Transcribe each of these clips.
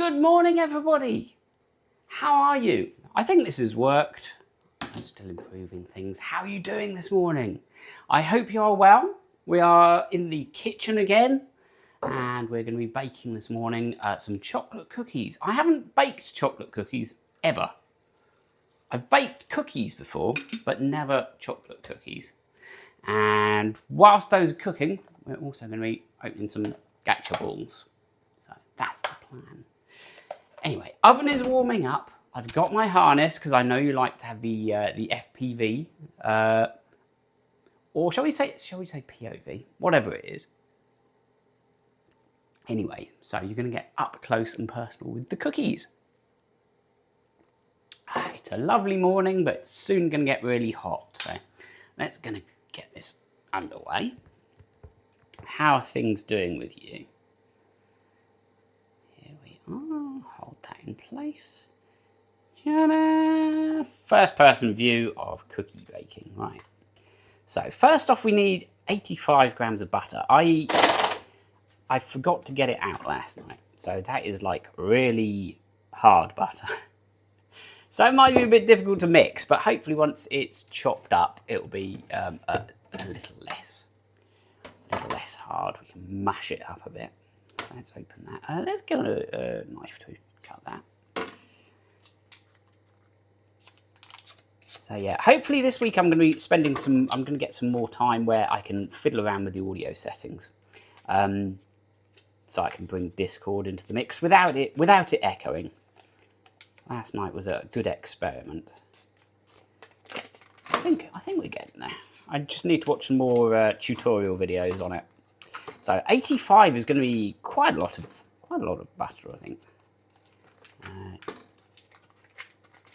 Good morning, everybody. How are you? I think this has worked. I'm still improving things. How are you doing this morning? I hope you are well. We are in the kitchen again, and we're going to be baking this morning some chocolate cookies. I haven't baked chocolate cookies ever. I've baked cookies before, but never chocolate cookies. And whilst those are cooking, we're also going to be opening some gachapoons. So that's the plan. Anyway, oven is warming up. I've got my harness because I know you like to have the FPV, or shall we say POV, whatever it is. Anyway, so you're going to get up close and personal with the cookies. It's a lovely morning, but it's soon going to get really hot. So let's get this underway. How are things doing with you? Here we are. Hold that in place. Ta-da! First person view of cookie baking. Right. So first off, we need 85 grams of butter. I forgot to get it out last night. So that is like really hard butter. So it might be a bit difficult to mix, but hopefully once it's chopped up, it'll be a little less hard. We can mash it up a bit. So let's open that. Let's get a knife to cut that. So yeah, hopefully this week I'm going to be spending I'm going to get some more time where I can fiddle around with the audio settings. So I can bring Discord into the mix without it echoing. Last night was a good experiment. I think we're getting there. I just need to watch some more tutorial videos on it. So 85 is going to be quite a lot of butter, I think.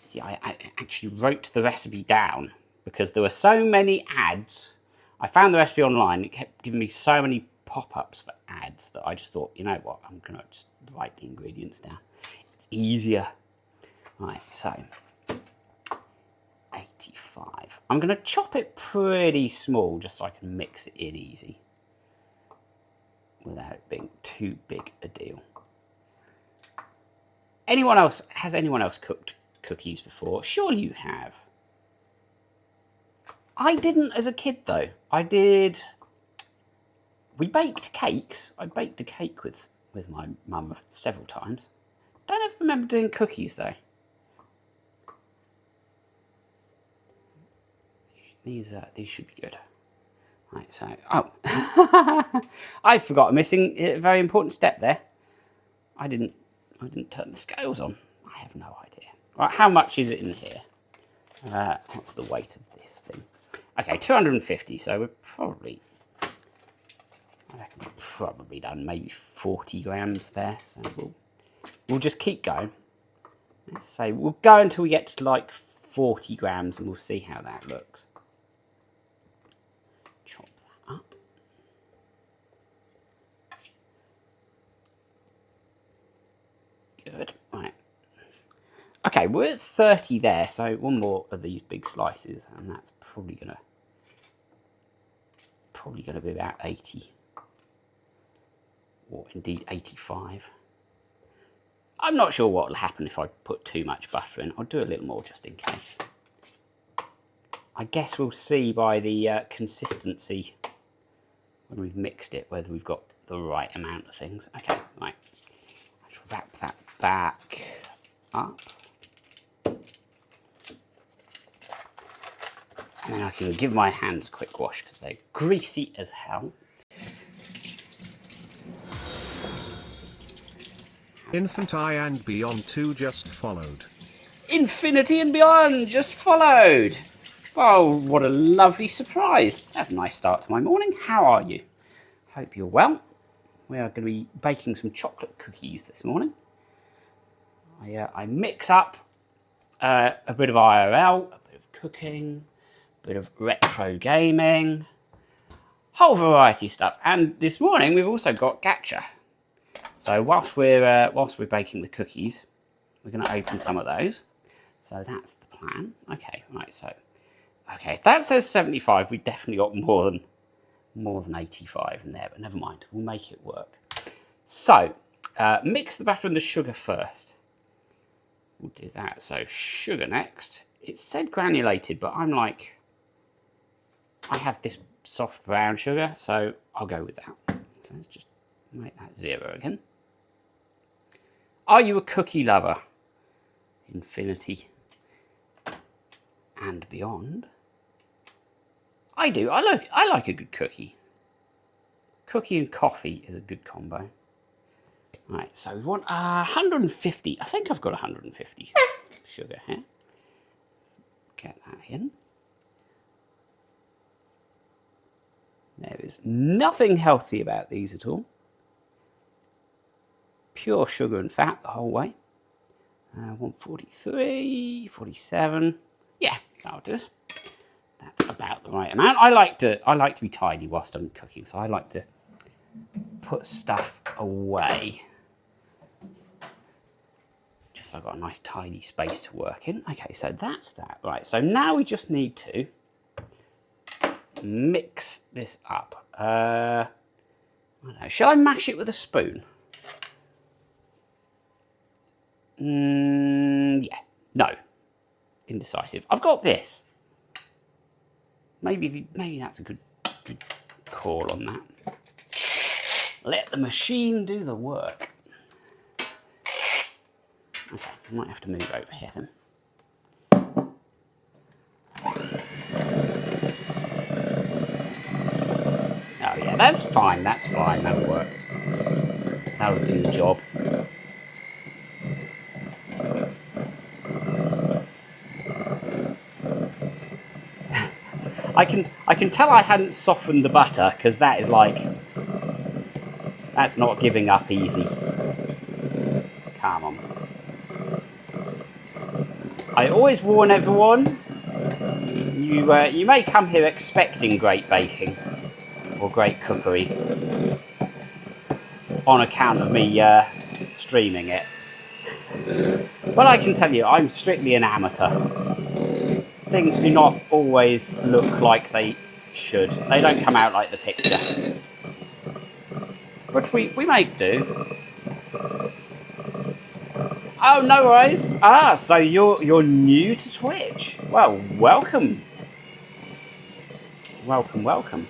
See, I actually wrote the recipe down because there were so many ads. I found the recipe online. It kept giving me so many pop-ups for ads that I just thought, you know what, I'm going to just write the ingredients down. It's easier. Right, so 85. I'm going to chop it pretty small just so I can mix it in easy without it being too big a deal. Has anyone else cooked cookies before? Surely you have. I didn't as a kid though. I did. We baked cakes. I baked a cake with my mum several times. Don't ever remember doing cookies though. These should be good. Right, so I forgot a a very important step there. I didn't turn the scales on. I have no idea. Right, how much is it in here? What's the weight of this thing? Okay, 250. So I reckon we've probably done maybe 40 grams there. So we'll just keep going. Let's say we'll go until we get to like 40 grams, and we'll see how that looks. Chop that up. Good. Right. Okay, we're at 30 there, so one more of these big slices, and that's probably gonna be about 80, or indeed 85. I'm not sure what will happen if I put too much butter in. I'll do a little more just in case. I guess we'll see by the consistency when we've mixed it whether we've got the right amount of things. Okay, right. Let's wrap that back up. And then I can give my hands a quick wash because they're greasy as hell. Infinity and Beyond 2 just followed. Infinity and Beyond just followed. Oh, what a lovely surprise. That's a nice start to my morning. How are you? Hope you're well. We are going to be baking some chocolate cookies this morning. I mix up a bit of IRL, a bit of cooking, a bit of retro gaming, whole variety of stuff. And this morning we've also got gacha. So whilst we're baking the cookies, we're going to open some of those. So that's the plan. Okay, right. So, okay, if that says 75, we definitely got more than 85 in there. But never mind, we'll make it work. So Mix the batter and the sugar first. We'll do that. So sugar next. It said granulated, but I'm like, I have this soft brown sugar, so I'll go with that. So let's just make that 0 again. Are you a cookie lover? Infinity and beyond. I do. I like a good cookie. Cookie and coffee is a good combo. Right, so we want 150. I think I've got 150 sugar here. Let's get that in. There is nothing healthy about these at all. Pure sugar and fat the whole way. 143, 47. Yeah, that'll do it. That's about the right amount. I like to be tidy whilst I'm cooking, so I like to put stuff away. Just so I've got a nice tidy space to work in. Okay, so that's that. Right, so now we just need to mix this up. I don't know, shall I mash it with a spoon? Yeah, no. Indecisive. I've got this. Maybe that's a good call on that. Let the machine do the work. Okay, I might have to move over here then. Oh yeah, that's fine, that'll work. That'll do the job. I can tell I hadn't softened the butter, because that is like, that's not giving up easy. Come on. I always warn everyone, you may come here expecting great baking or great cookery on account of me streaming it. But I can tell you, I'm strictly an amateur. Things do not always look like they should. They don't come out like the picture. But we make do. Oh, no worries. Ah, so you're new to Twitch. Well, welcome. Welcome, welcome.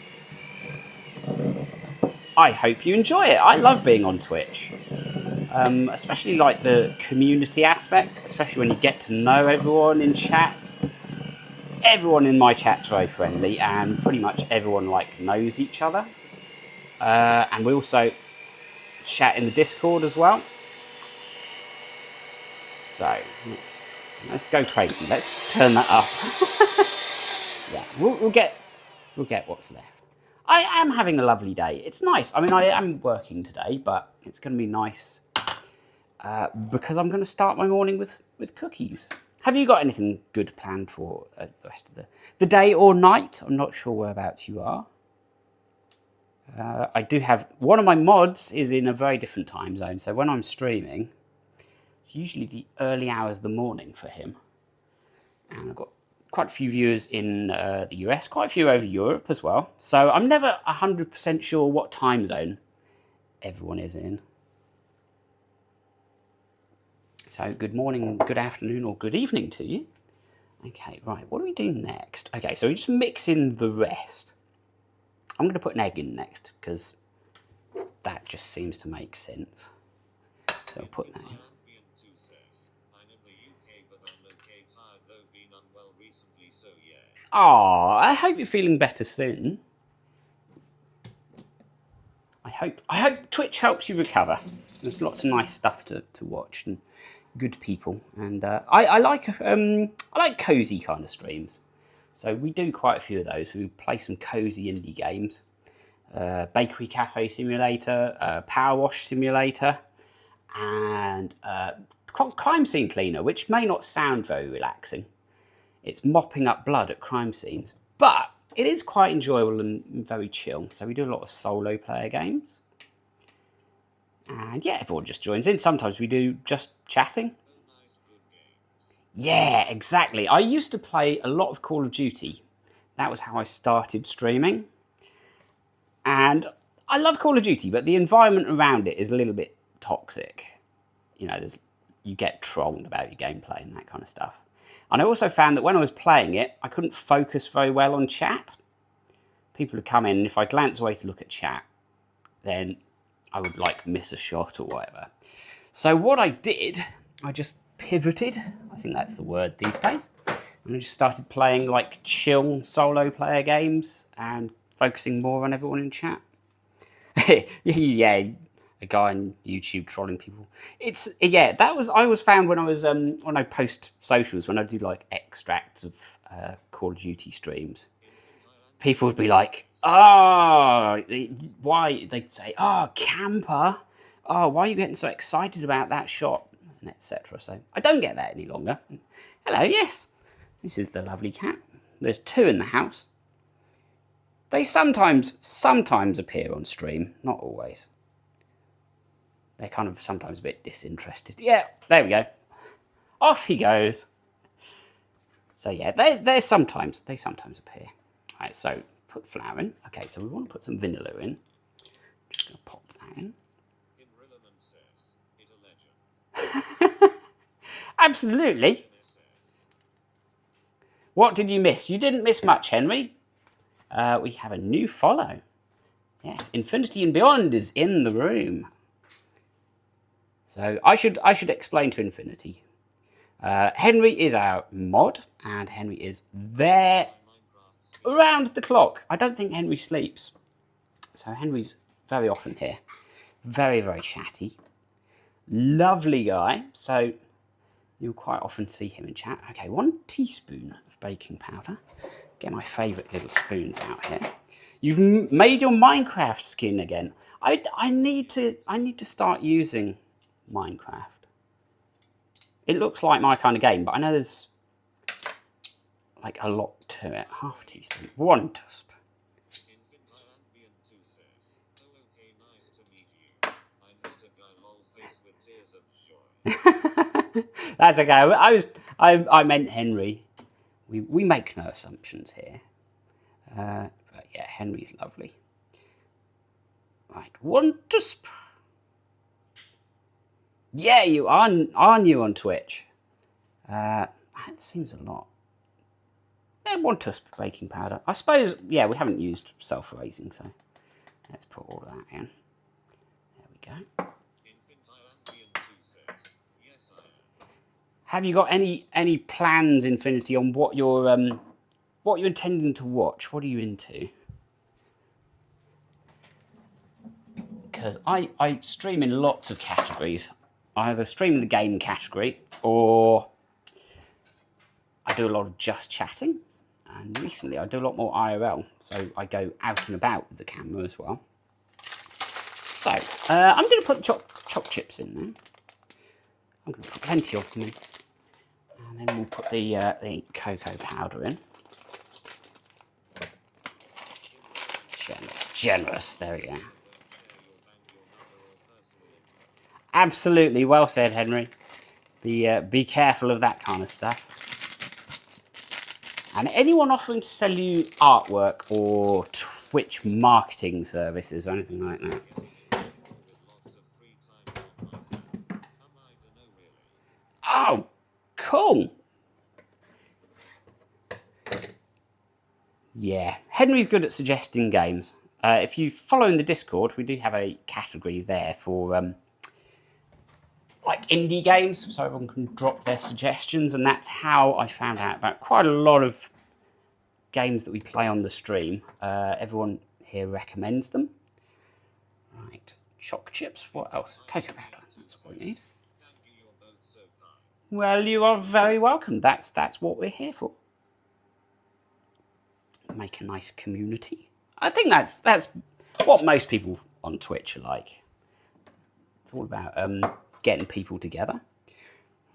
I hope you enjoy it. I love being on Twitch. Especially like the community aspect, especially when you get to know everyone in chat. Everyone in my chat's very friendly, and pretty much everyone like knows each other. And we also chat in the Discord as well. So let's go crazy. Let's turn that up. Yeah, we'll get what's left. I am having a lovely day. It's nice. I mean, I am working today, but it's going to be nice because I'm going to start my morning with cookies. Have you got anything good planned for the rest of the day or night? I'm not sure whereabouts you are. I do have... One of my mods is in a very different time zone, so when I'm streaming, it's usually the early hours of the morning for him. And I've got quite a few viewers in the US, quite a few over Europe as well. So I'm never 100% sure what time zone everyone is in. So good morning, good afternoon, or good evening to you. Okay, right, what do we do next? Okay, so we just mix in the rest. I'm going to put an egg in next, because that just seems to make sense. So I'll put that in. Oh, I hope you're feeling better soon. I hope Twitch helps you recover. There's lots of nice stuff to watch and good people, and I like cozy kind of streams. So we do quite a few of those. We play some cozy indie games, Bakery Cafe Simulator, Power Wash Simulator, and Crime Scene Cleaner, which may not sound very relaxing. It's mopping up blood at crime scenes, but it is quite enjoyable and very chill. So we do a lot of solo player games. And yeah, everyone just joins in. Sometimes we do just chatting. Yeah, exactly. I used to play a lot of Call of Duty. That was how I started streaming. And I love Call of Duty, but the environment around it is a little bit toxic. You know, you get trolled about your gameplay and that kind of stuff. And I also found that when I was playing it, I couldn't focus very well on chat. People would come in, and if I glance away to look at chat, then I would like miss a shot or whatever. So what I did, I just pivoted. I think that's the word these days. And I just started playing like chill solo player games and focusing more on everyone in chat. Yeah, a guy on YouTube trolling people. I always found when I post socials, when I do like extracts of Call of Duty streams, people would be like, why? They'd say, camper. Oh, why are you getting so excited about that shot? And etc. So I don't get that any longer. Hello, yes. This is the lovely cat. There's 2 in the house. They sometimes appear on stream, not always. They're kind of sometimes a bit disinterested. Yeah, there we go. Off he goes. So yeah, they sometimes appear. All right, so put the flour in. Okay, so we want to put some vanilla in. Just going to pop that in. Absolutely. What did you miss? You didn't miss much, Henry. We have a new follow. Yes, Infinity and Beyond is in the room. So I should explain to Infinity. Henry is our mod, and Henry is there around the clock. I don't think Henry sleeps. So Henry's very often here. Very, very chatty. Lovely guy. So you'll quite often see him in chat. Okay, 1 teaspoon of baking powder. Get my favourite little spoons out here. You've made your Minecraft skin again. I need to start using Minecraft. It looks like my kind of game, but I know there's like a lot to it. Half a teaspoon, 1 teaspoon. That's okay. I meant Henry. We make no assumptions here. But yeah, Henry's lovely. Right, 1 teaspoon. Yeah, you are new on Twitch. That seems a lot. Yeah, 1 teaspoon baking powder. I suppose, yeah, we haven't used self-raising, so let's put all of that in. There we go. Have you got any plans, Infinity, on what you're intending to watch? What are you into? Because I stream in lots of categories. I either stream in the game category, or I do a lot of just chatting. And recently I do a lot more IRL, so I go out and about with the camera as well. So I'm going to put chopped chips in there. I'm going to put plenty of them in. And then we'll put the cocoa powder in. Generous, there we go. Absolutely, well said, Henry. Be careful of that kind of stuff. And anyone offering to sell you artwork or Twitch marketing services or anything like that. Oh, cool. Yeah, Henry's good at suggesting games. If you follow in the Discord, we do have a category there for like indie games, so everyone can drop their suggestions, and that's how I found out about quite a lot of games that we play on the stream. Everyone here recommends them. Right, choc chips, what else? Cocoa powder, that's what we need. Well, you are very welcome. That's what we're here for. Make a nice community. I think that's what most people on Twitch are like. It's all about getting people together.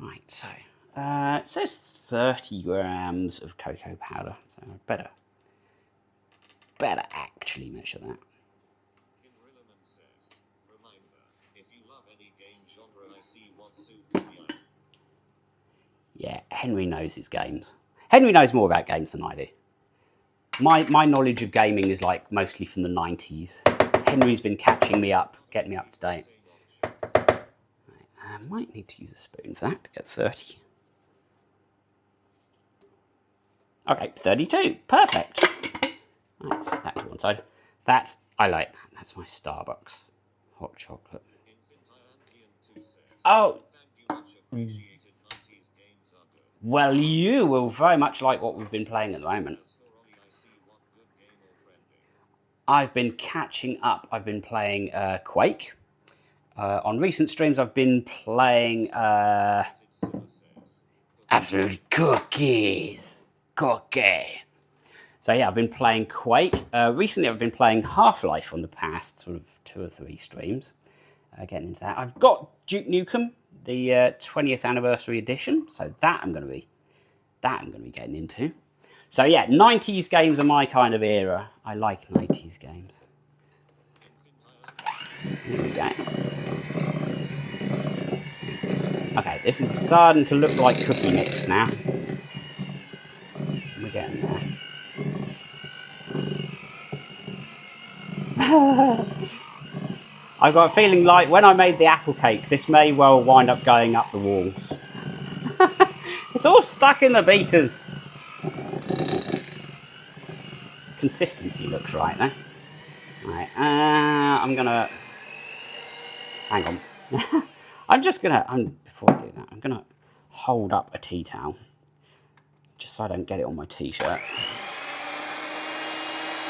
Right, so it says 30 grams of cocoa powder, so I better actually measure that. Yeah, Henry knows his games. Henry knows more about games than I do. My knowledge of gaming is like mostly from the 90s. Henry's been catching me up, getting me up to date. might need to use a spoon for that to get 30. Okay, 32. Perfect. Right, set that to one side. I like that. That's my Starbucks hot chocolate. Oh. Well, you will very much like what we've been playing at the moment. I've been catching up. I've been playing Quake. On recent streams, I've been playing Absolute Cookies. Cookie. So yeah, I've been playing Quake. Recently, I've been playing Half-Life on the past sort of 2 or 3 streams. Getting into that. I've got Duke Nukem, the 20th anniversary edition. So that I'm going to be getting into. So yeah, 90s games are my kind of era. I like 90s games. Here we go. Okay, this is starting to look like Cookie Mix now. We're getting there. I've got a feeling like when I made the apple cake, this may well wind up going up the walls. It's all stuck in the beaters. Consistency looks right there. Right, I'm gonna... Hang on. Before I do that, I'm gonna hold up a tea towel. Just so I don't get it on my t-shirt.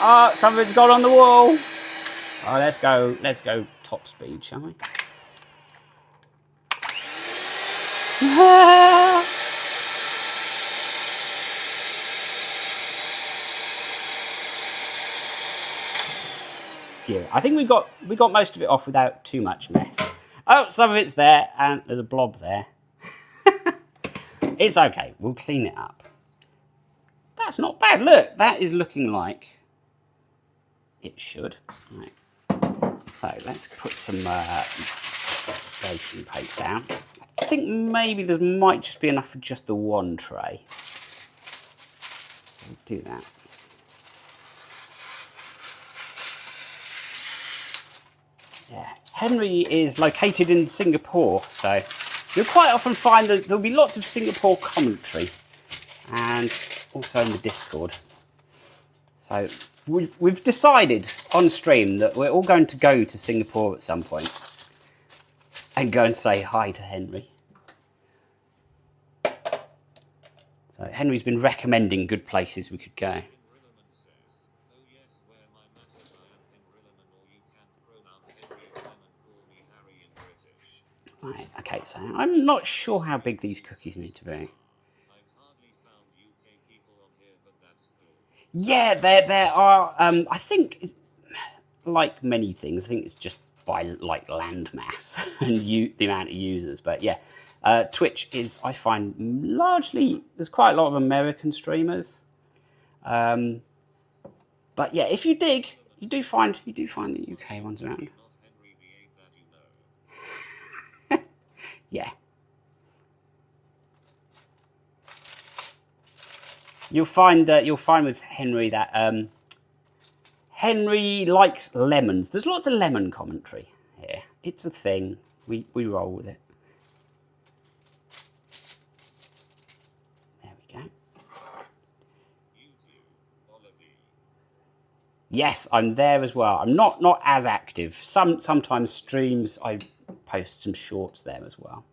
Oh, something's got on the wall. Oh, let's go top speed, shall we? Phew. I think we got most of it off without too much mess. Oh, some of it's there, and there's a blob there. It's okay. We'll clean it up. That's not bad. Look, that is looking like it should. Right. So let's put some baking paper down. I think maybe there might just be enough for just the one tray. So we'll do that. Yeah, Henry is located in Singapore, so you'll quite often find that there'll be lots of Singapore commentary, and also in the Discord. So we've decided on stream that we're all going to go to Singapore at some point and go and say hi to Henry. So Henry's been recommending good places we could go. Right, okay, so I'm not sure how big these cookies need to be. Yeah, there are, I think, like many things, I think it's just by, like, land mass and the amount of users. But, yeah, Twitch is, I find, largely, there's quite a lot of American streamers. But, yeah, if you dig, you do find the UK ones around. Yeah. You'll find with Henry that Henry likes lemons. There's lots of lemon commentary here. It's a thing. We roll with it. There we go. Yes, I'm there as well. I'm not as active. Sometimes streams I post some shorts there as well.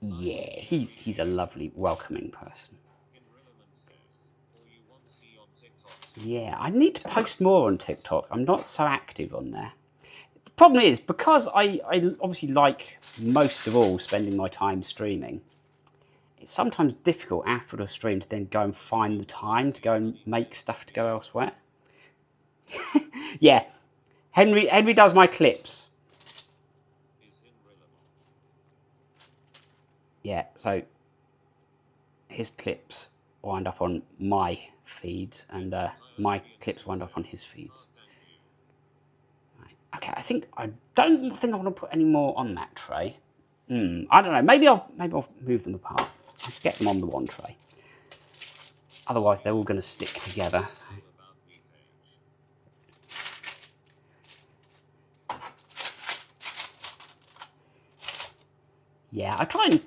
Yeah, he's a lovely, welcoming person. Yeah, I need to post more on TikTok. I'm not so active on there. The problem is, because I obviously like most of all spending my time streaming, it's sometimes difficult after a stream to then go and find the time to go and make stuff to go elsewhere. Yeah, Henry does my clips. Yeah, so his clips wind up on my feeds, and my clips wind up on his feeds. Right. Okay, I don't think I want to put any more on that tray. I don't know. Maybe I'll move them apart. I'll get them on the one tray. Otherwise, they're all going to stick together. So. Yeah, I try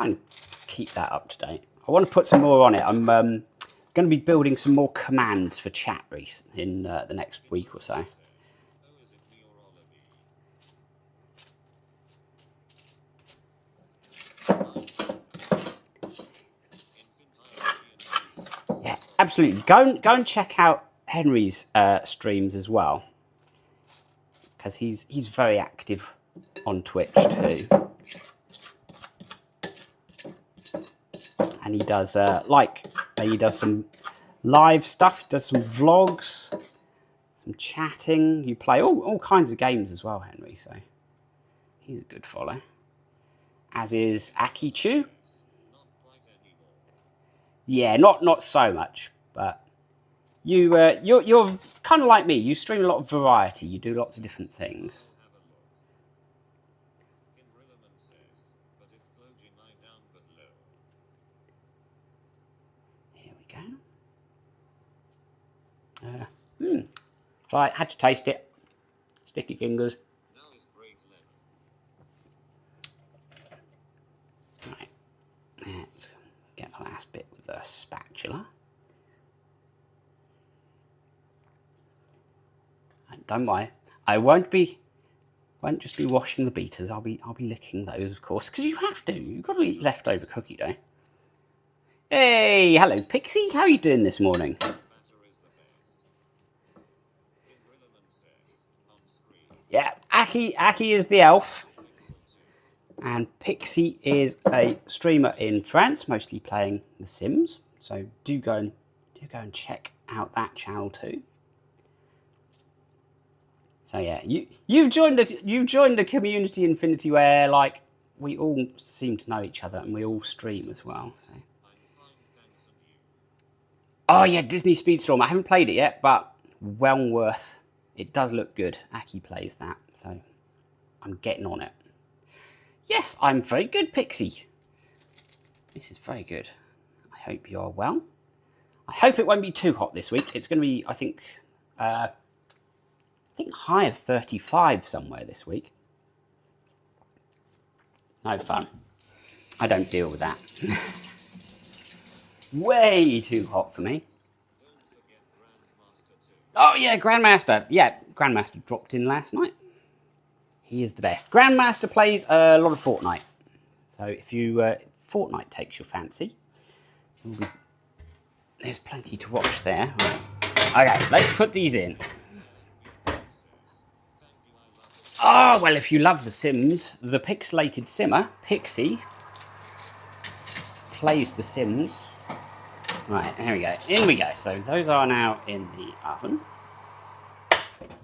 and keep that up to date. I want to put some more on it. I'm going to be building some more commands for chat in the next week or so. Yeah, absolutely. Go and check out Henry's streams as well, because he's very active on Twitch too, and he does he does some live stuff, does some vlogs, some chatting. You play all kinds of games as well, Henry. So he's a good follow. As is Aki Chu. Yeah, not so much, but you're kind of like me. You stream a lot of variety. You do lots of different things. Here we go. So I had to taste it. Sticky fingers. Right. Let's get the last bit with a spatula. And don't worry, I won't just be washing the beaters. I'll be licking those, of course, because you have to. You've got to eat leftover cookie dough. Hey, hello, Pixie. How are you doing this morning? Yeah, Aki is the elf, and Pixie is a streamer in France, mostly playing The Sims. So do go and check out that channel too. So yeah, you've joined a community Infinity where like we all seem to know each other and we all stream as well. So. Oh yeah, Disney Speedstorm. I haven't played it yet, but well worth. It does look good. Aki plays that, so I'm getting on it. Yes, I'm very good, Pixie. This is very good. I hope you are well. I hope it won't be too hot this week. It's going to be, I think high of 35 somewhere this week. No fun. I don't deal with that. Way too hot for me. Oh yeah, Grandmaster. Yeah, Grandmaster dropped in last night. He is the best. Grandmaster plays a lot of Fortnite. So if Fortnite takes your fancy, there's plenty to watch there. Okay, let's put these in. Oh, well, if you love The Sims, the pixelated simmer, Pixie, plays The Sims. Right, here we go. In we go. So those are now in the oven.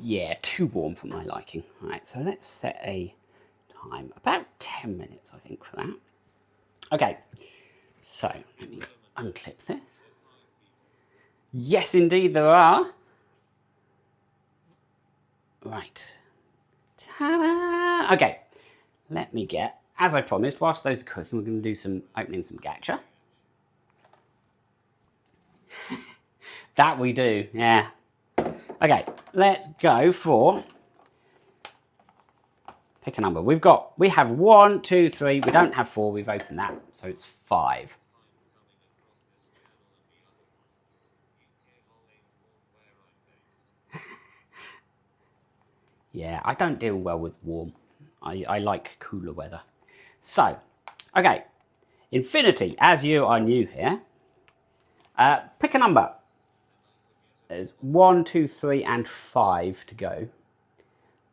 Yeah, too warm for my liking. Right, so let's set a time. About 10 minutes, I think, for that. Okay, so let me unclip this. Yes, indeed, there are. Right. Ta-da! Okay, let me get, as I promised, whilst those are cooking, we're going to do opening some gacha. That we do, yeah. Okay, let's go for, pick a number. We have 1, 2, 3, we don't have 4, we've opened that, so it's 5. Yeah, I don't deal well with warm. I like cooler weather. So, okay, Infinity, as you are new here, pick a number. There's 1, 2, 3, and 5 to go.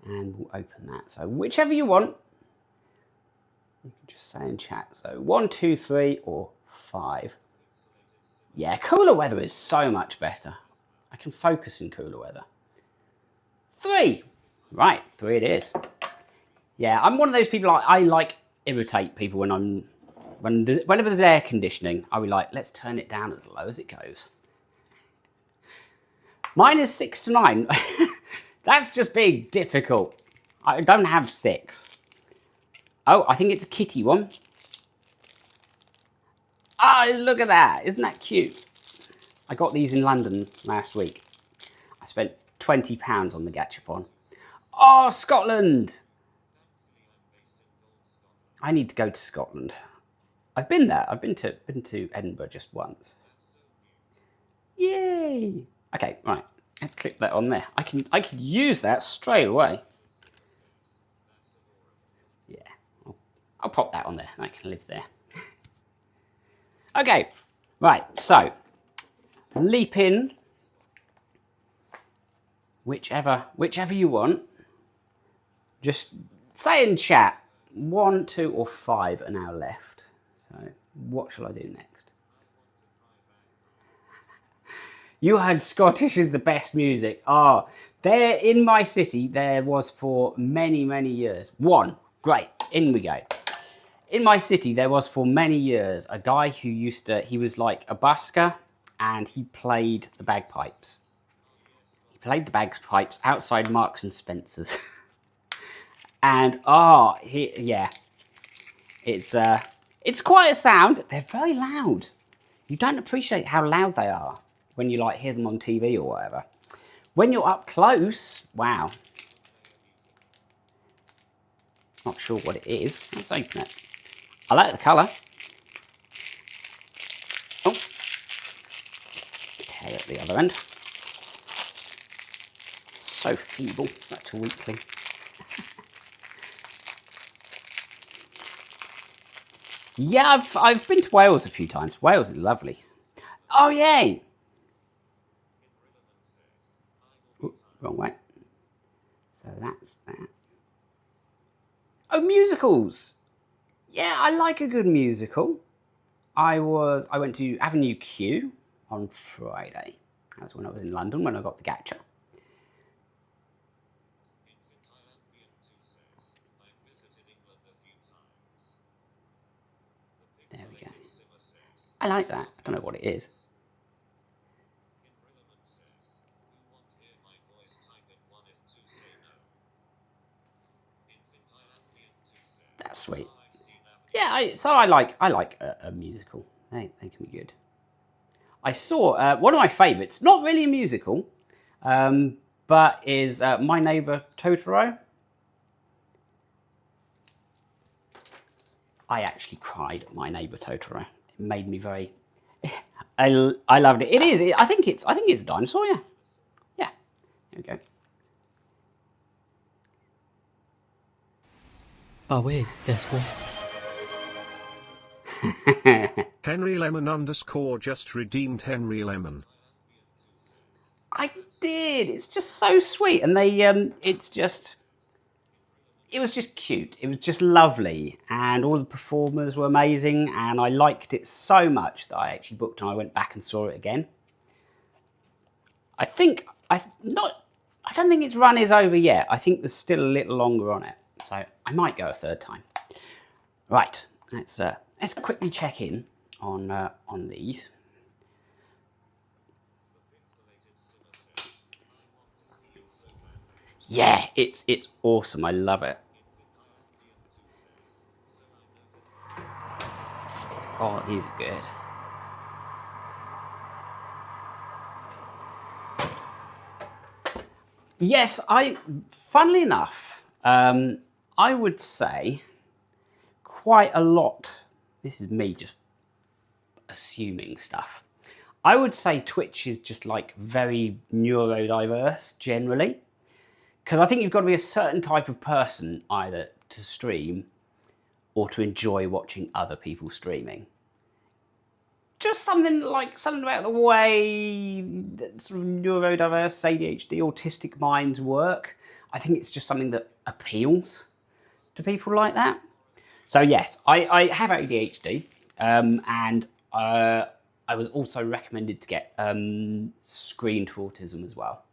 And we'll open that. So whichever you want, you can just say in chat. So 1, 2, 3, or 5. Yeah, cooler weather is so much better. I can focus in cooler weather. 3. Right, 3 it is. Yeah, I'm one of those people, I like irritate people whenever there's air conditioning, I'll be like, let's turn it down as low as it goes. Mine is 6 to 9. That's just being difficult. I don't have 6. Oh, I think it's a kitty one. Oh, look at that. Isn't that cute? I got these in London last week. I spent £20 on the gachapon. Oh, Scotland. I need to go to Scotland. I've been there. I've been to Edinburgh just once. Yay! Okay, right. Let's click that on there. I could use that straight away. Yeah, I'll pop that on there. I can live there. Okay, right. So leap in, whichever you want. Just say in chat 1, 2, or 5 are now left. So what shall I do next? You heard Scottish is the best music. Ah, there in my city, there was for many, many years. Great, in we go. In my city, there was for many years a guy who he was like a busker and he played the bagpipes. He played the bagpipes outside Marks and Spencer's. And it's quite a sound. They're very loud. You don't appreciate how loud they are when you like hear them on TV or whatever. When you're up close, wow. Not sure what it is. Let's open it. I like the colour. Oh, tear at the other end. So feeble, such a weakling. Yeah, I've been to Wales a few times. Wales is lovely. Oh, yay! Ooh, wrong way. So that's that. Oh, musicals! Yeah, I like a good musical. I went to Avenue Q on Friday. That was when I was in London, when I got the gacha. There we go. I like that. I don't know what it is. That's sweet. Yeah, I like a musical. They can be good. I saw one of my favourites, not really a musical, but is My Neighbour Totoro. I actually cried at My Neighbour Totoro. It made me very. I loved it. It is. I think it's a dinosaur. Yeah. Yeah. There we go. Oh wait, guess what? Henry Lemon _ just redeemed Henry Lemon. I did. It's just so sweet, and they it was just cute. It was just lovely, and all the performers were amazing, and I liked it so much that I actually booked and I went back and saw it again. I don't think its run is over yet. I think there's still a little longer on it, so I might go a third time. Right, let's quickly check in on these. Yeah, it's awesome. I love it. Oh, these are good. Yes, funnily enough, I would say quite a lot. This is me just assuming stuff. I would say Twitch is just like very neurodiverse generally. Because I think you've got to be a certain type of person either to stream or to enjoy watching other people streaming. Just something about the way that sort of neurodiverse, ADHD, autistic minds work. I think it's just something that appeals to people like that. So yes, I have ADHD, and I was also recommended to get screened for autism as well,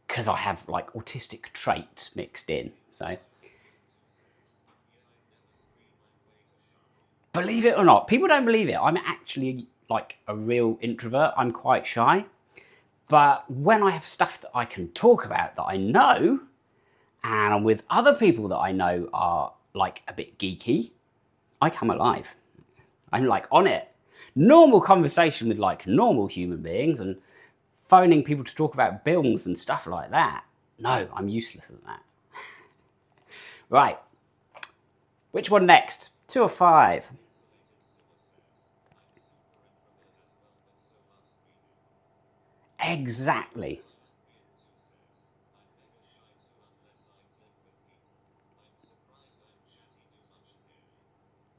because I have like autistic traits mixed in. So believe it or not, people don't believe it, I'm actually like a real introvert. I'm quite shy, but when I have stuff that I can talk about that I know, and I'm with other people that I know are like a bit geeky, I come alive. I'm like on it. Normal conversation with like normal human beings and phoning people to talk about bills and stuff like that. No, I'm useless at that. Right. Which one next? 2 or 5. Exactly.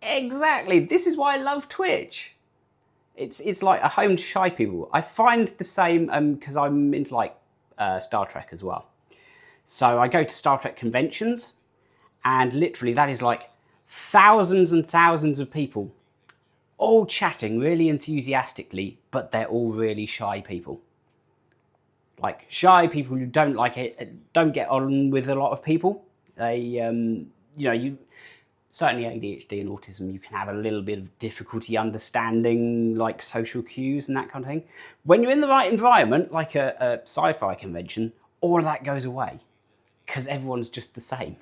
Exactly. This is why I love Twitch. It's like a home to shy people. I find the same because I'm into like Star Trek as well. So I go to Star Trek conventions, and literally that is like thousands and thousands of people all chatting really enthusiastically, but they're all really shy people. Like shy people who don't like it, don't get on with a lot of people. They, you certainly ADHD and autism, you can have a little bit of difficulty understanding like social cues and that kind of thing. When you're in the right environment, like a sci-fi convention, all of that goes away because everyone's just the same.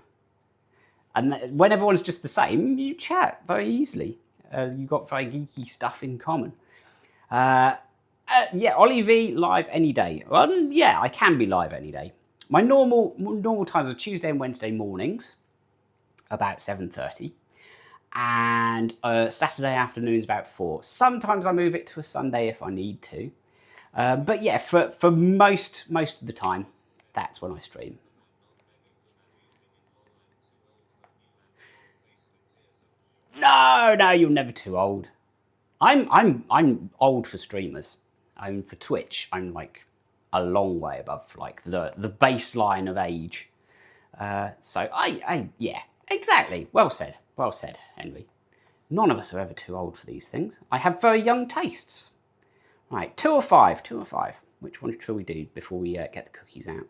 And when everyone's just the same, you chat very easily. You've got very geeky stuff in common. Yeah, OllyVee live any day. Yeah, I can be live any day. My normal times are Tuesday and Wednesday mornings, about 7:30, and Saturday afternoons about 4. Sometimes I move it to a Sunday if I need to, but yeah, for most of the time, that's when I stream. No, you're never too old. I'm old for streamers. I mean, for Twitch, I'm like a long way above like the baseline of age. So yeah, exactly. Well said, Henry. None of us are ever too old for these things. I have very young tastes. Right, 2 or 5, 2 or 5. Which one shall we do before we get the cookies out?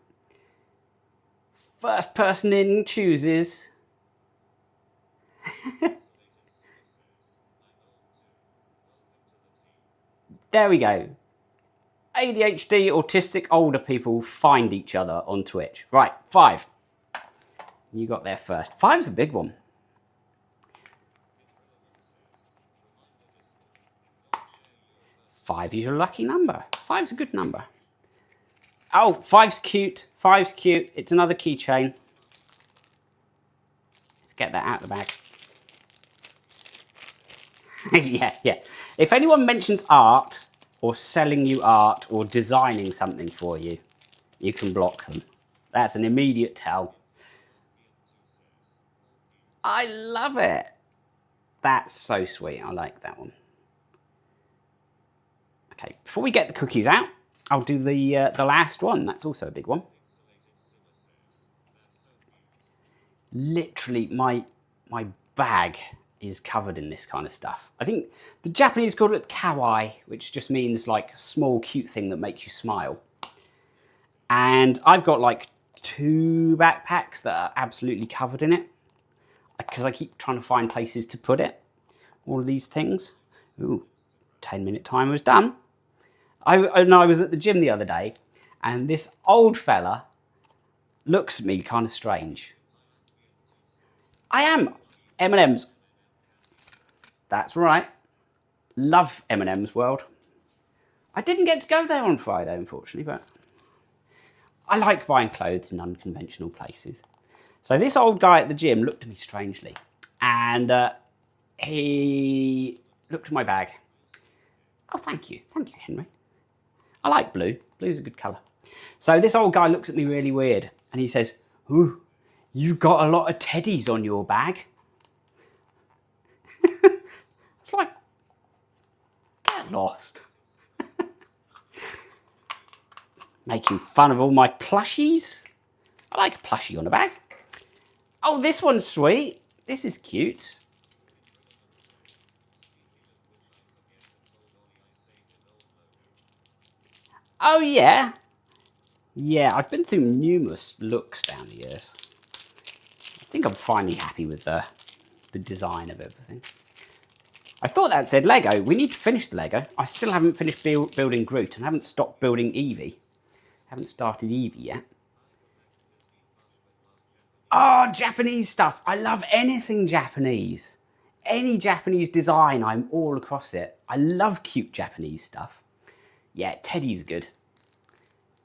First person in chooses. There we go. ADHD, autistic, older people find each other on Twitch. Right, 5. You got there first. 5's a big one. Five is your lucky number. 5's a good number. Oh, 5's cute. 5's cute. It's another keychain. Let's get that out of the bag. Yeah. If anyone mentions art or selling you art or designing something for you, you can block them. That's an immediate tell. I love it. That's so sweet. I like that one. Okay, before we get the cookies out, I'll do the last one. That's also a big one. Literally, my bag is covered in this kind of stuff. I think the Japanese call it kawaii, which just means like a small cute thing that makes you smile. And I've got like 2 backpacks that are absolutely covered in it because I keep trying to find places to put it. All of these things. Ooh, 10-minute timer's done. I was at the gym the other day and this old fella looks at me kind of strange. I am M&M's. That's right. Love M&M's World. I didn't get to go there on Friday, unfortunately, but I like buying clothes in unconventional places. So this old guy at the gym looked at me strangely, and he looked at my bag. Oh, thank you, Henry. I like blue. Blue's a good colour. So this old guy looks at me really weird, and he says, "Ooh, you got a lot of teddies on your bag." It's like, get lost. Making fun of all my plushies. I like a plushie on the bag. Oh, this one's sweet. This is cute. Oh, yeah. Yeah, I've been through numerous looks down the years. I think I'm finally happy with the design of everything. I thought that said Lego. We need to finish the Lego. I still haven't finished building Groot and haven't stopped building Eevee. Haven't started Eevee yet. Oh, Japanese stuff. I love anything Japanese. Any Japanese design, I'm all across it. I love cute Japanese stuff. Yeah, Teddy's good.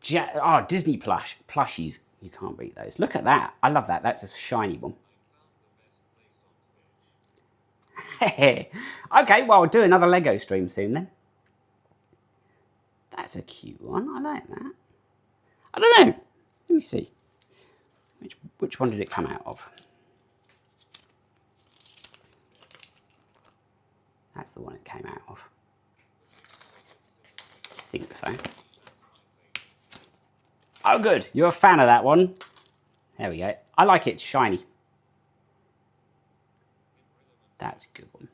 Disney plushies. You can't beat those. Look at that. I love that. That's a shiny one. Okay, well, we'll do another Lego stream soon then. That's a cute one. I like that. I don't know. Let me see. Which one did it come out of? That's the one it came out of. I think so. Oh, good. You're a fan of that one. There we go. I like it. It's shiny. That's a good one.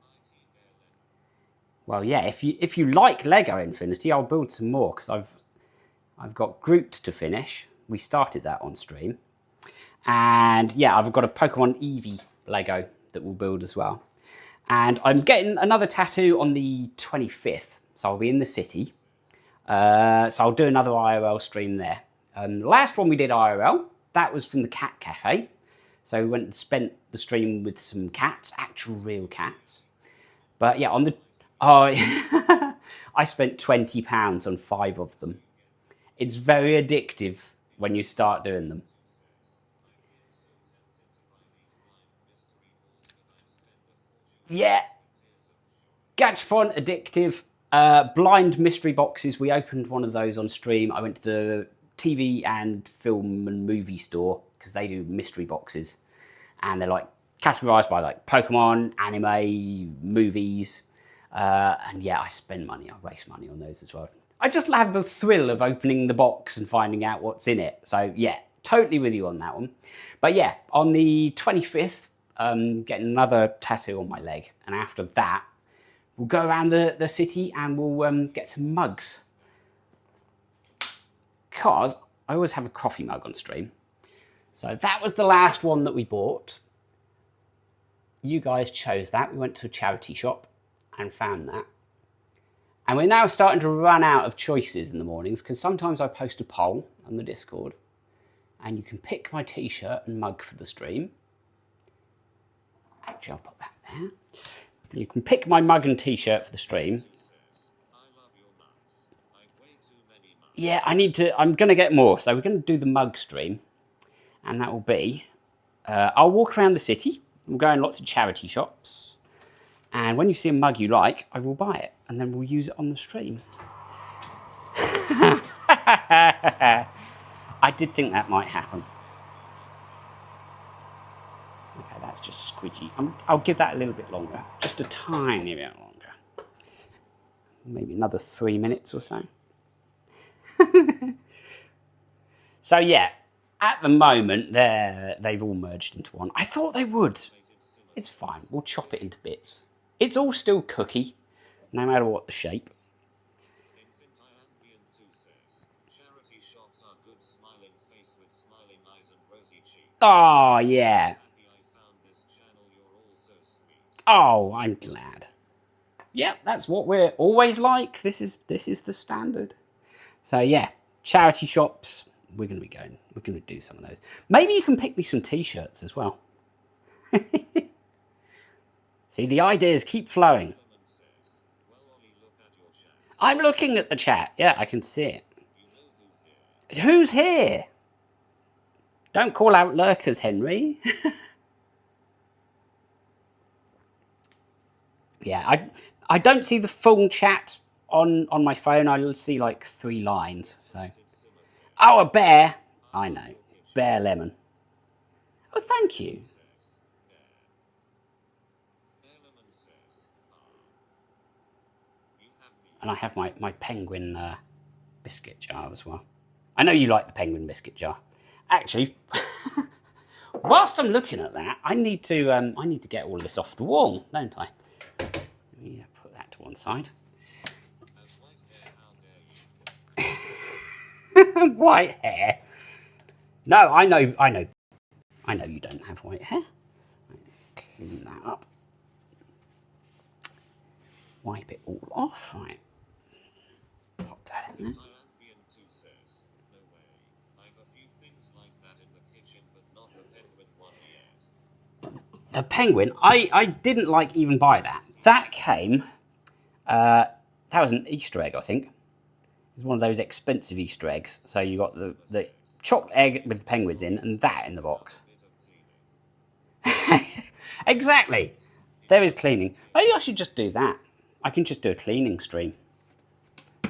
Well, yeah. If you like Lego Infinity, I'll build some more because I've got Groot to finish. We started that on stream, and yeah, I've got a Pokemon Eevee Lego that we'll build as well. And I'm getting another tattoo on the 25th, so I'll be in the city. So I'll do another IRL stream there. The last one we did IRL, that was from the cat cafe. So we went and spent the stream with some cats, actual real cats. But yeah, on the I spent £20 on 5 of them. It's very addictive when you start doing them. Yeah, gachapon, addictive. Blind mystery boxes. We opened one of those on stream. I went to the TV and film and movie store because they do mystery boxes, and they're like categorized by like Pokemon, anime, movies, and yeah, I spend money. I waste money on those as well. I just have the thrill of opening the box and finding out what's in it. So yeah, totally with you on that one. But yeah, on the 25th, getting another tattoo on my leg, and after that, we'll go around the city and we'll get some mugs. Because I always have a coffee mug on stream. So that was the last one that we bought. You guys chose that. We went to a charity shop and found that. And we're now starting to run out of choices in the mornings because sometimes I post a poll on the Discord and you can pick my t-shirt and mug for the stream. Actually, I'll put that there. You can pick my mug and t-shirt for the stream. Yeah, I'm going to get more. So we're going to do the mug stream. And that will be, I'll walk around the city. We'll go in lots of charity shops. And when you see a mug you like, I will buy it. And then we'll use it on the stream. I did think that might happen. Okay, that's just squidgy. I'll give that a little bit longer. Just a tiny bit longer. Maybe another 3 minutes or so. So yeah, at the moment, they've all merged into one. I thought they would. It's fine. We'll chop it into bits. It's all still cookie, no matter what the shape. Oh, yeah. Oh, I'm glad. Yeah, that's what we're always like. This is the standard. So yeah, charity shops. We're going to do some of those. Maybe you can pick me some t-shirts as well. See, the ideas keep flowing. I'm looking at the chat. Yeah, I can see it. Who's here? Don't call out lurkers, Henry. Yeah, I don't see the full chat on my phone. I'll see like 3 lines. So, oh, a bear. I know, bear lemon. Oh, thank you. And I have my penguin biscuit jar as well. I know you like the penguin biscuit jar. Actually, whilst I'm looking at that, I need to get all this off the wall, don't I? Let me put that to one side. White hair? No, I know you don't have white hair. Let's clean that up. Wipe it all off, right? Pop that in there. The penguin, I didn't like even buy that. That came, that was an Easter egg, I think. It was one of those expensive Easter eggs. So you got the chopped egg with the penguins in and that in the box. Exactly. There is cleaning. Maybe I should just do that. I can just do a cleaning stream.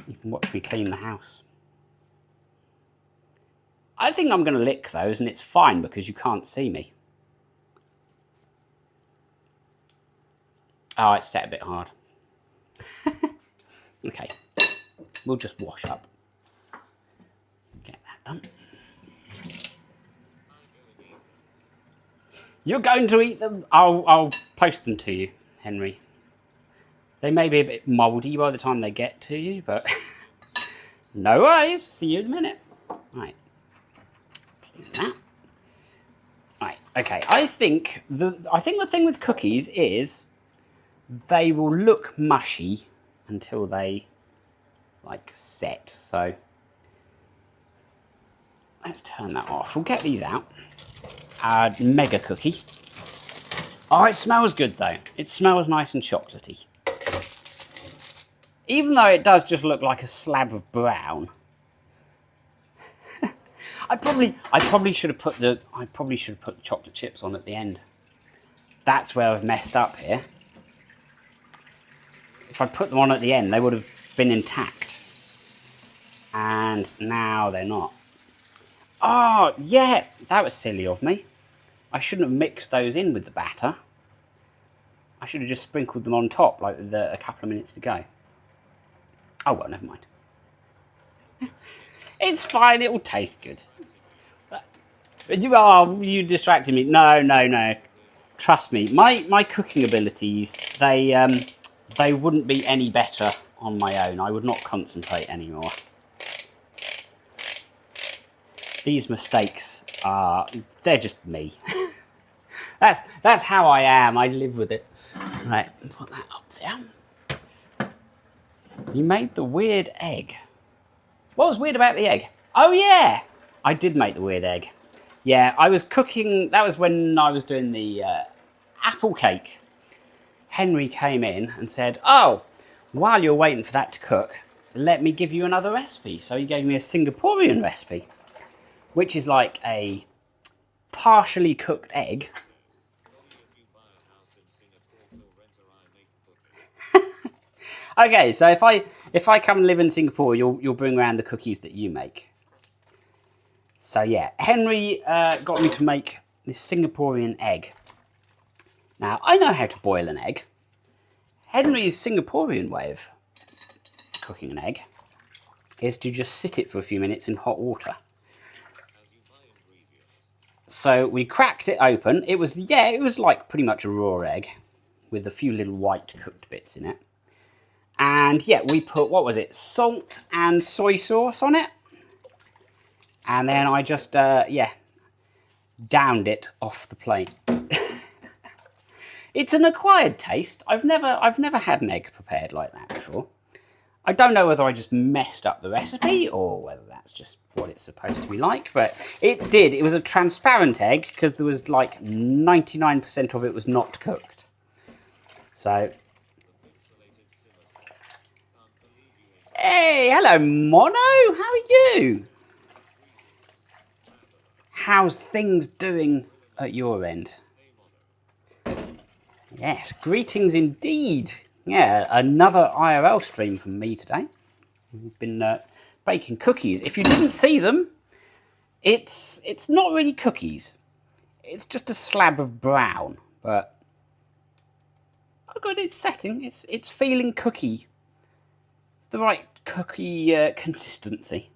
You can watch me clean the house. I think I'm going to lick those, and it's fine because you can't see me. Oh, it's set a bit hard. Okay, we'll just wash up. Get that done. You're going to eat them? I'll post them to you, Henry. They may be a bit mouldy by the time they get to you, but no worries. See you in a minute. Right. Clean that. Right. Okay. I think the thing with cookies is they will look mushy until they like set. So let's turn that off. We'll get these out. Mega cookie. Oh, it smells good though. It smells nice and chocolatey. Even though it does just look like a slab of brown. I probably should have put the chocolate chips on at the end. That's where I've messed up here. If I put them on at the end, they would have been intact. And now they're not. Oh, yeah, that was silly of me. I shouldn't have mixed those in with the batter. I should have just sprinkled them on top, like with a couple of minutes to go. Oh, well, never mind. It's fine, it will taste good. Oh, you distracted me. No. Trust me, my cooking abilities, they wouldn't be any better on my own. I would not concentrate anymore. These mistakes they're just me. That's how I am. I live with it. Right, put that up there. You made the weird egg. What was weird about the egg? Oh yeah, I did make the weird egg. Yeah, I was cooking. That was when I was doing the apple cake. Henry came in and said, "Oh, while you're waiting for that to cook, let me give you another recipe." So he gave me a Singaporean recipe, which is like a partially cooked egg. Okay, so if I come and live in Singapore, you'll bring around the cookies that you make. So yeah, Henry got me to make this Singaporean egg. Now I know how to boil an egg. Henry's Singaporean way of cooking an egg is to just sit it for a few minutes in hot water. So we cracked it open. It was like pretty much a raw egg with a few little white cooked bits in it. And yeah, we put, what was it, salt and soy sauce on it. And then I just, downed it off the plate. It's an acquired taste. I've never had an egg prepared like that before. I don't know whether I just messed up the recipe or whether that's just what it's supposed to be like, but it did. It was a transparent egg because there was like 99% of it was not cooked. So, hey, hello Mono, how are you? How's things doing at your end? Yes, greetings indeed. Yeah, another IRL stream from me today. We've been baking cookies. If you didn't see them, it's not really cookies. It's just a slab of brown, but oh god, it's setting. It's feeling cookie. The right cookie consistency.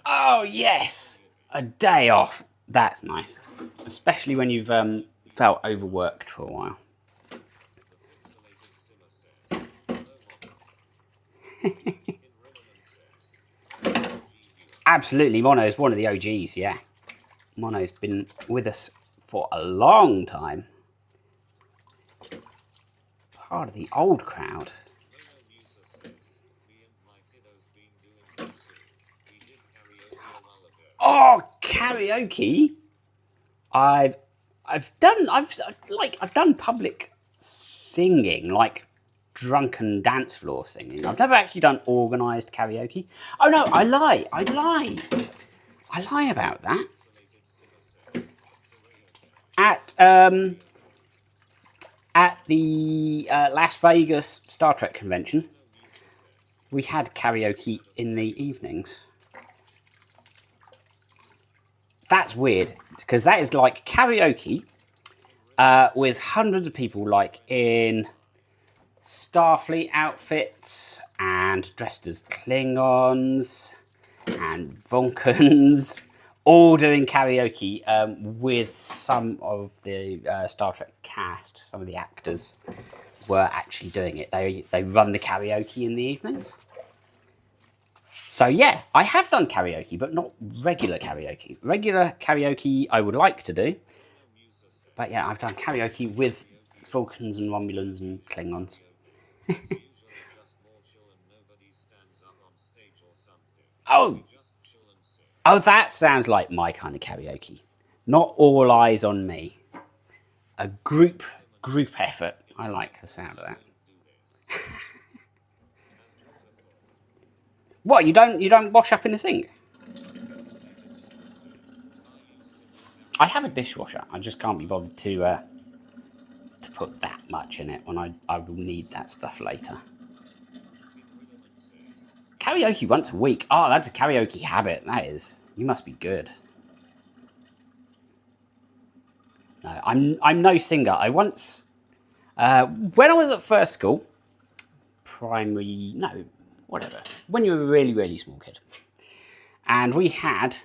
Oh yes, a day off. That's nice, especially when you've felt overworked for a while. Absolutely, Mono's one of the OGs, yeah. Mono's been with us for a long time. Part of the old crowd. Oh, karaoke! I've done public singing, like drunken dance floor singing. I've never actually done organised karaoke. Oh no, I lie about that. at the Las Vegas Star Trek convention, we had karaoke in the evenings. That's weird, because that is like karaoke with hundreds of people like in Starfleet outfits and dressed as Klingons and Vulcans, all doing karaoke with some of the Star Trek cast. Some of the actors were actually doing it. They run the karaoke in the evenings. So yeah, I have done karaoke, but not regular karaoke. Regular karaoke I would like to do. But yeah, I've done karaoke with Vulcans and Romulans and Klingons. Oh, that sounds like my kind of karaoke. Not all eyes on me. A group effort. I like the sound of that. What, you don't wash up in the sink? I have a dishwasher. I just can't be bothered to put that much in it when I will need that stuff later. Karaoke once a week. Oh, that's a karaoke habit. That is. You must be good. No, I'm no singer. I once, when I was at first school, primary, no, whatever. When you were a really, really small kid, and we had.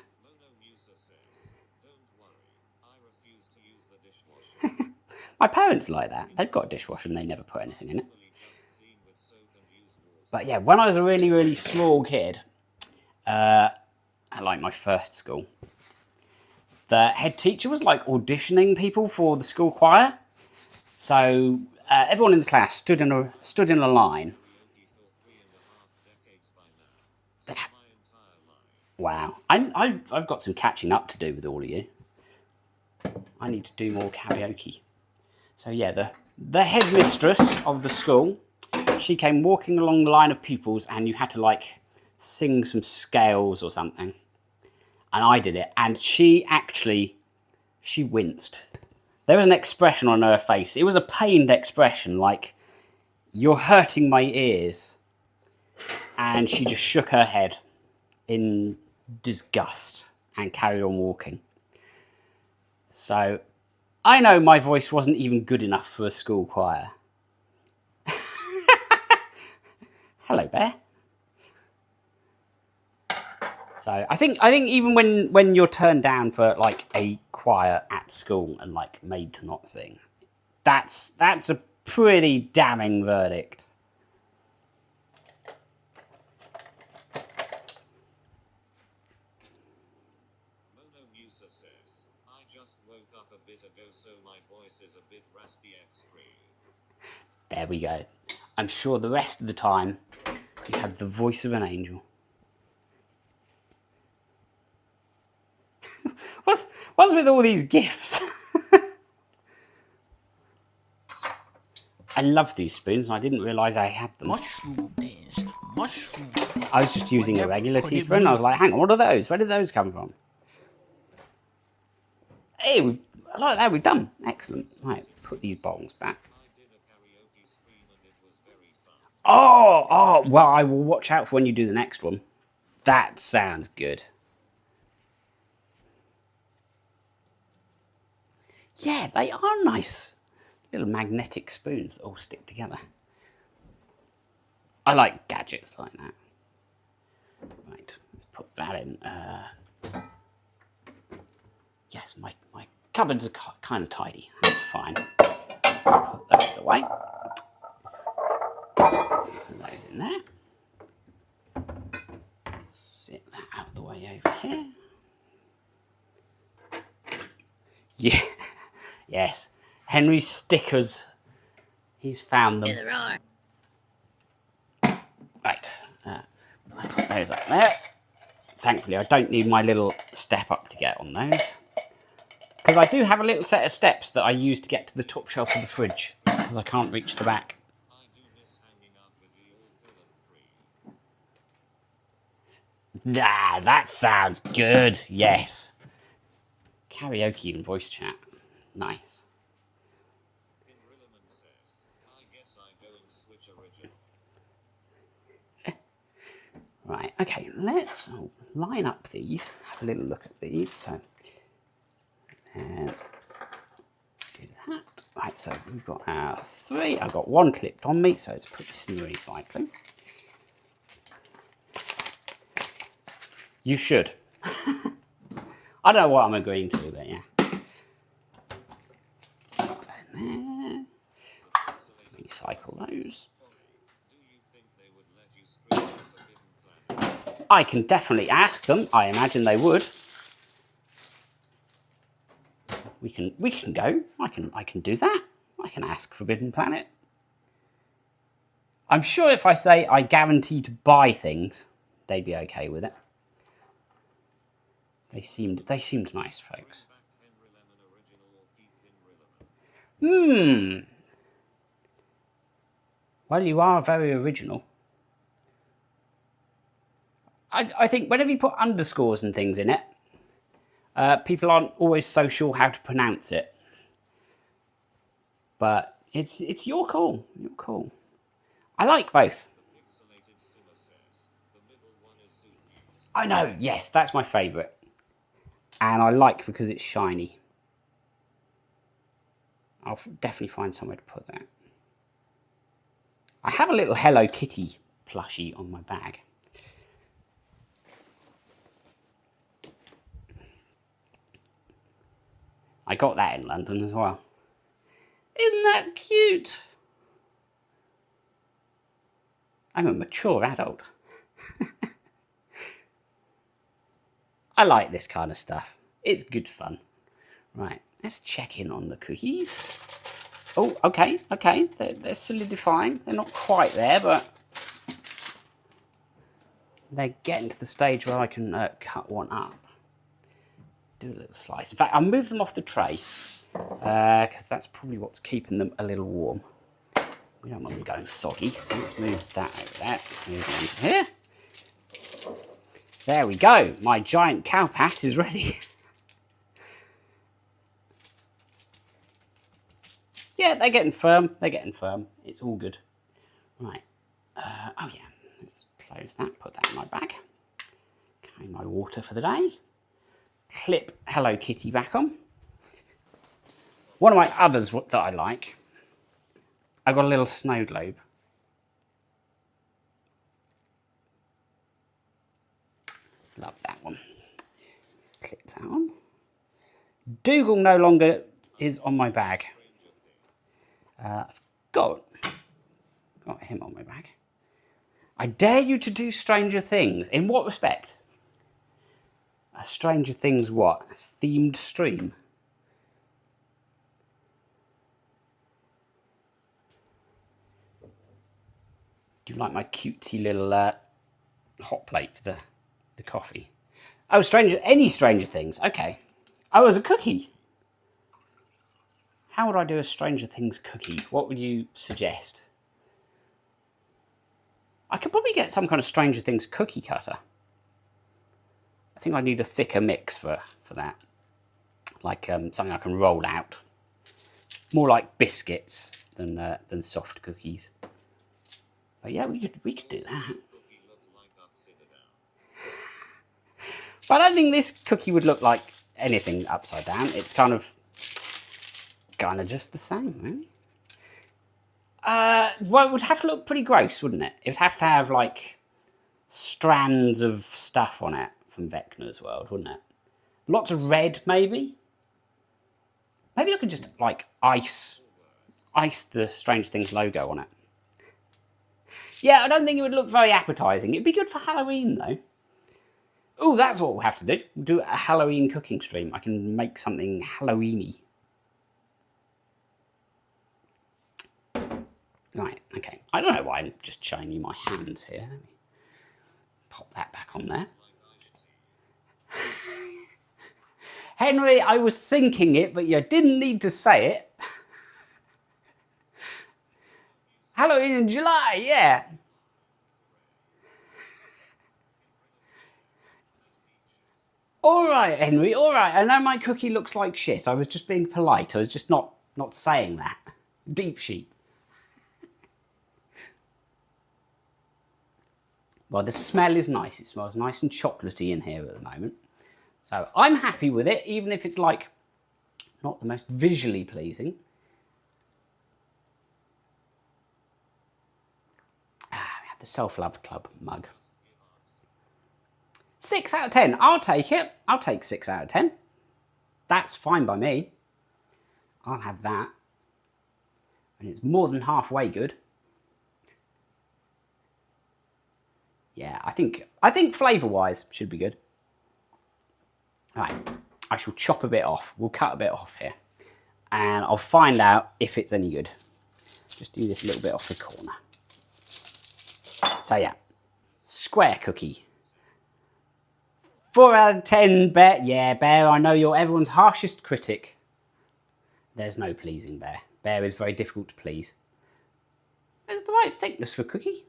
My parents like that. They've got a dishwasher and they never put anything in it. But yeah, when I was a really, really small kid, at like my first school, the head teacher was like auditioning people for the school choir. So everyone in the class stood in a line. Wow, I've got some catching up to do with all of you. I need to do more karaoke. So yeah, the headmistress of the school, she came walking along the line of pupils, and you had to like sing some scales or something. And I did it, and she winced. There was an expression on her face. It was a pained expression, like, you're hurting my ears. And she just shook her head in disgust and carried on walking. So I know my voice wasn't even good enough for a school choir. Hello, Bear. So I think even when you're turned down for like a choir at school and like made to not sing, that's a pretty damning verdict. Mono Musa says, I just woke up a bit ago, so my voice is a bit raspy X3. There we go. I'm sure the rest of the time you have the voice of an angel. What's with all these gifs? I love these spoons, and I didn't realise I had them. Mushroom this, mushroom that. I was just using a regular teaspoon. I was like, hang on, what are those? Where did those come from? Hey, I like that. We've done. Excellent. Right, put these bowls back. Oh, well, I will watch out for when you do the next one. That sounds good. Yeah, they are nice little magnetic spoons that all stick together. I like gadgets like that. Right, let's put that in. Yes, my cupboards are kind of tidy. That's fine. So put those away. Put those in there. Sit that out of the way over here. Yeah. Yes. Henry's stickers. He's found them. Yeah, there are. Right. Put those up there. Thankfully, I don't need my little step up to get on those. Because I do have a little set of steps that I use to get to the top shelf of the fridge. Because I can't reach the back. That sounds good. Yes. Karaoke and voice chat. Nice. Pinrilliman says, I guess I go and switch original. Right, okay, let's line up these, have a little look at these. So, do that. Right, so we've got our 3. I've got 1 clipped on me, so it's put this in the recycling. You should. I don't know what I'm agreeing to, but yeah. Put that in there. Recycle those. Do you think they would let you stream on Forbidden Planet? I can definitely ask them. I imagine they would. We can go. I can do that. I can ask Forbidden Planet. I'm sure if I say I guarantee to buy things, they'd be okay with it. They seemed nice, folks. Back Pinrilliman original or keep Pinrilliman? Well, you are very original. I think whenever you put underscores and things in it, people aren't always so sure how to pronounce it. But it's your call. Your call. I like both. Pixelated Simmer says, the middle one is super. I know, yes, that's my favourite. And I like because it's shiny. I'll definitely find somewhere to put that. I have a little Hello Kitty plushie on my bag. I got that in London as well. Isn't that cute? I'm a mature adult. I like this kind of stuff. It's good fun. Right, let's check in on the cookies. Oh, okay. They're solidifying. They're not quite there, but they're getting to the stage where I can cut one up. Do a little slice. In fact, I'll move them off the tray because that's probably what's keeping them a little warm. We don't want them going soggy, so let's move that over there. Move them over here. There we go. My giant cow pat is ready. Yeah, they're getting firm. They're getting firm. It's all good. Right. Oh, yeah. Let's close that. Put that in my bag. Okay, my water for the day. Clip Hello Kitty back on. One of my others that I like, I've got a little snow globe. Love that one. Let's clip that on. Dougal no longer is on my bag. I've got him on my bag. I dare you to do Stranger Things. In what respect? A Stranger Things what? A themed stream? Do you like my cutesy little hot plate for the coffee? Oh, any Stranger Things. Okay. Oh, as a cookie. How would I do a Stranger Things cookie? What would you suggest? I could probably get some kind of Stranger Things cookie cutter. I think I need a thicker mix for that. Like something I can roll out. More like biscuits than soft cookies. But yeah, we could do that. But I don't think this cookie would look like anything upside down. It's kind of just the same, really. Well, it would have to look pretty gross, wouldn't it? It would have to have like strands of stuff on it from Vecna's world, wouldn't it? Lots of red, maybe. Maybe I could just like ice the Strange Things logo on it. Yeah, I don't think it would look very appetizing. It'd be good for Halloween though. Oh, that's what we'll have to do. We'll do a Halloween cooking stream. I can make something Halloweeny. Right, okay. I don't know why I'm just showing you my hands here. Let me pop that back on there. Henry, I was thinking it, but you didn't need to say it. Halloween in July, yeah. All right, Henry, all right. I know my cookie looks like shit. I was just being polite. I was just not saying that. Deep sheep. Well, the smell is nice. It smells nice and chocolatey in here at the moment. So I'm happy with it, even if it's like not the most visually pleasing. We have the Self-Love Club mug. 6 out of 10. I'll take it. I'll take 6 out of 10. That's fine by me. I'll have that. And it's more than halfway good. Yeah, I think flavour-wise should be good. Right, I shall chop a bit off. We'll cut a bit off here. And I'll find out if it's any good. Just do this a little bit off the corner. So yeah, square cookie. 4 out of 10, Bear. Yeah, Bear, I know you're everyone's harshest critic. There's no pleasing Bear. Bear is very difficult to please. It's the right thickness for cookie.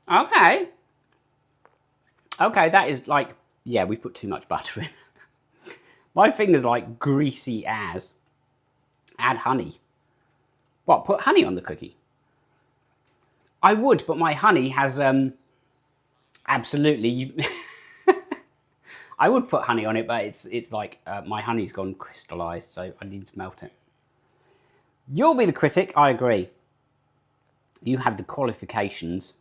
Okay. Okay, that is like, yeah, we put too much butter in. My finger's like greasy as. Add honey. What, put honey on the cookie? I would, but my honey has, absolutely, I would put honey on it, but it's like, my honey's gone crystallised, so I need to melt it. You'll be the critic, I agree. You have the qualifications.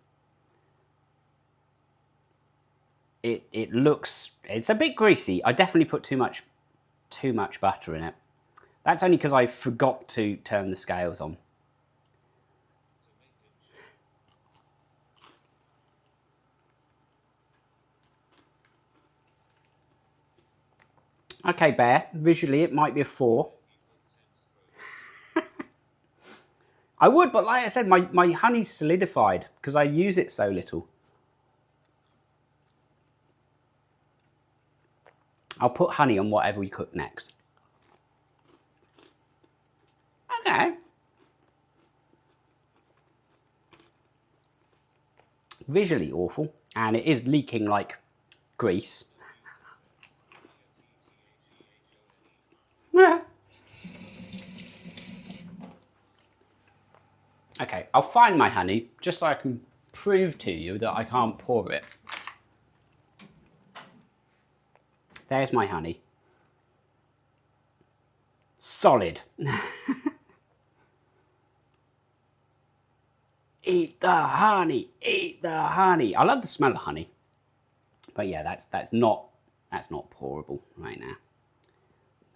It looks, it's a bit greasy. I definitely put too much butter in it. That's only because I forgot to turn the scales on. Okay, Bear, visually it might be a 4. I would, but like I said, my honey's solidified because I use it so little. I'll put honey on whatever we cook next. Okay. Visually awful, and it is leaking like grease. Yeah. Okay, I'll find my honey just so I can prove to you that I can't pour it. There's my honey. Solid. Eat the honey, eat the honey. I love the smell of honey. But yeah, that's not pourable right now.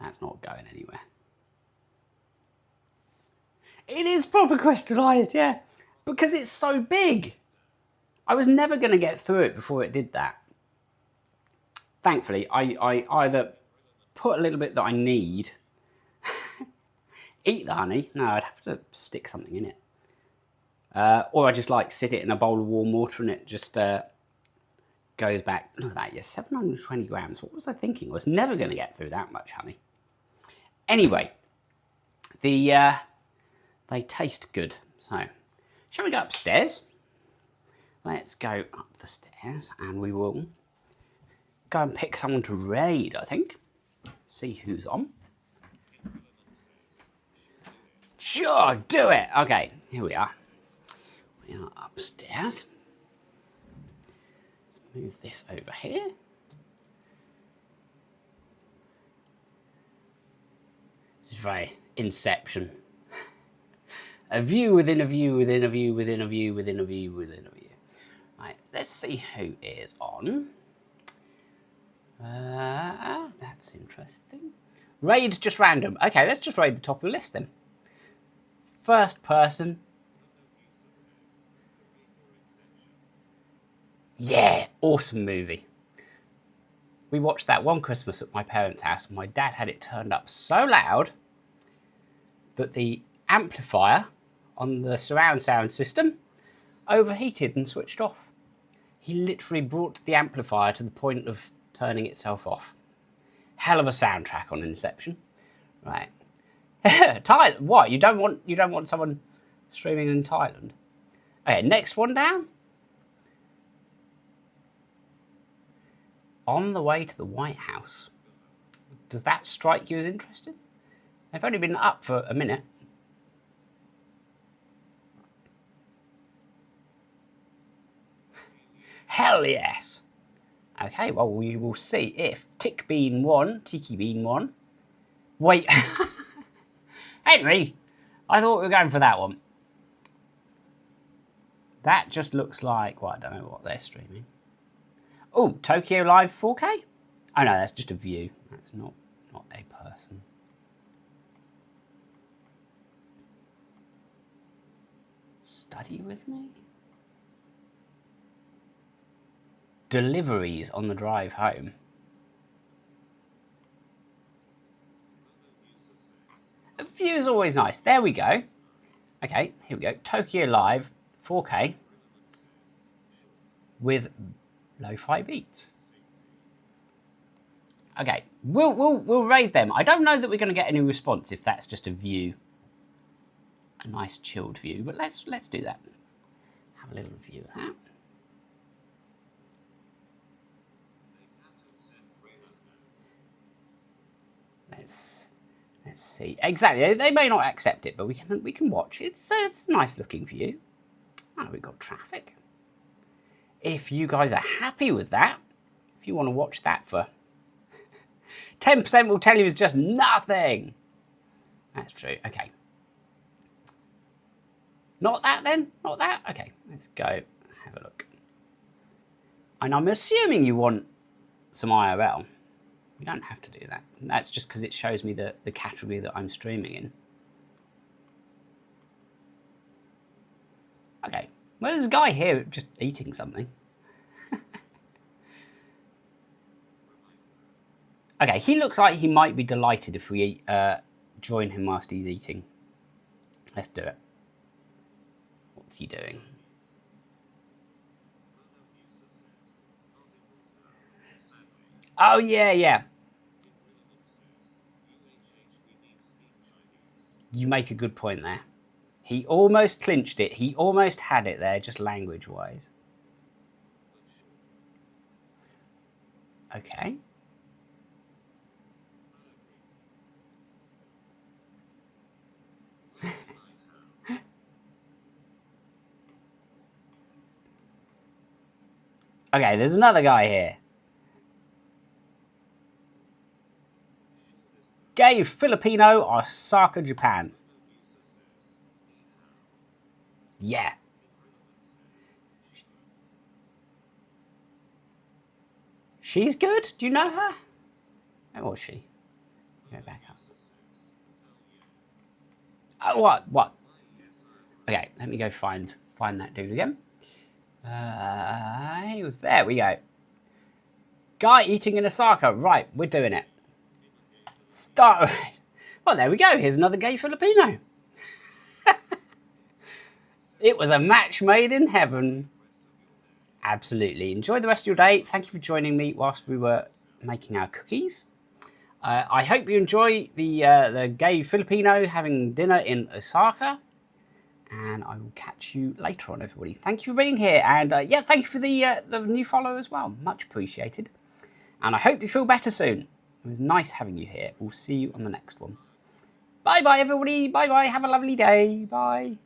That's not going anywhere. It is proper crystallised, yeah. Because it's so big. I was never going to get through it before it did that. Thankfully, I either put a little bit that I need. Eat the honey. No, I'd have to stick something in it. Or I just like sit it in a bowl of warm water and it just goes back. Look at that, yeah, 720 grams. What was I thinking? I was never going to get through that much honey. Anyway, they taste good. So, shall we go upstairs? Let's go up the stairs and we will go and pick someone to raid, I think. See who's on. Sure, do it. Okay, here we are. We are upstairs. Let's move this over here. This is very Inception. A view within a view within a view within a view within a view within a view. Right, let's see who is on. That's interesting. Raid just random. Okay, let's just raid the top of the list then. First person. Yeah, awesome movie. We watched that one Christmas at my parents' house and my dad had it turned up so loud that the amplifier on the surround sound system overheated and switched off. He literally brought the amplifier to the point of turning itself off. Hell of a soundtrack on Inception. Right. Thailand. What? You don't want someone streaming in Thailand? Okay, next one down. On the way to the White House. Does that strike you as interesting? They've only been up for a minute. Hell yes. Okay, well, we will see if Tiki Bean won. Wait. Henry, I thought we were going for that one. That just looks like, well, I don't know what they're streaming. Oh, Tokyo Live 4K? Oh no, that's just a view. That's not a person. Study with me? Deliveries on the drive home. A view is always nice. There we go. Okay, here we go. Tokyo Live 4K with lo-fi beats. Okay, we'll raid them. I don't know that we're going to get any response if that's just a view, a nice chilled view. But let's do that. Have a little view of that. Let's see. Exactly, they may not accept it, but we can watch it. So it's a nice looking view. Oh, we've got traffic. If you guys are happy with that, if you want to watch that for 10% will tell you it's just nothing. That's true. Okay. Not that then? Not that? Okay, let's go have a look. And I'm assuming you want some IRL. We don't have to do that. That's just because it shows me the category that I'm streaming in. Okay. Well, there's a guy here just eating something. Okay, he looks like he might be delighted if we join him whilst he's eating. Let's do it. What's he doing? Oh, yeah. You make a good point there. He almost clinched it. He almost had it there, just language-wise. Okay. Okay, there's another guy here. Gay Filipino, Osaka, Japan. Yeah. She's good? Do you know her? Where was she? Go back up. Oh, what? Okay, let me go find that dude again. He was there. We go. Guy eating in Osaka. Right, we're doing it. Start. Well, there we go. Here's another gay Filipino. It was a match made in heaven. Absolutely. Enjoy the rest of your day. Thank you for joining me whilst we were making our cookies. I hope you enjoy the gay Filipino having dinner in Osaka. And I will catch you later on, everybody. Thank you for being here. And yeah, thank you for the new follow as well. Much appreciated. And I hope you feel better soon. It was nice having you here. We'll see you on the next one. Bye-bye, everybody. Bye-bye. Have a lovely day. Bye.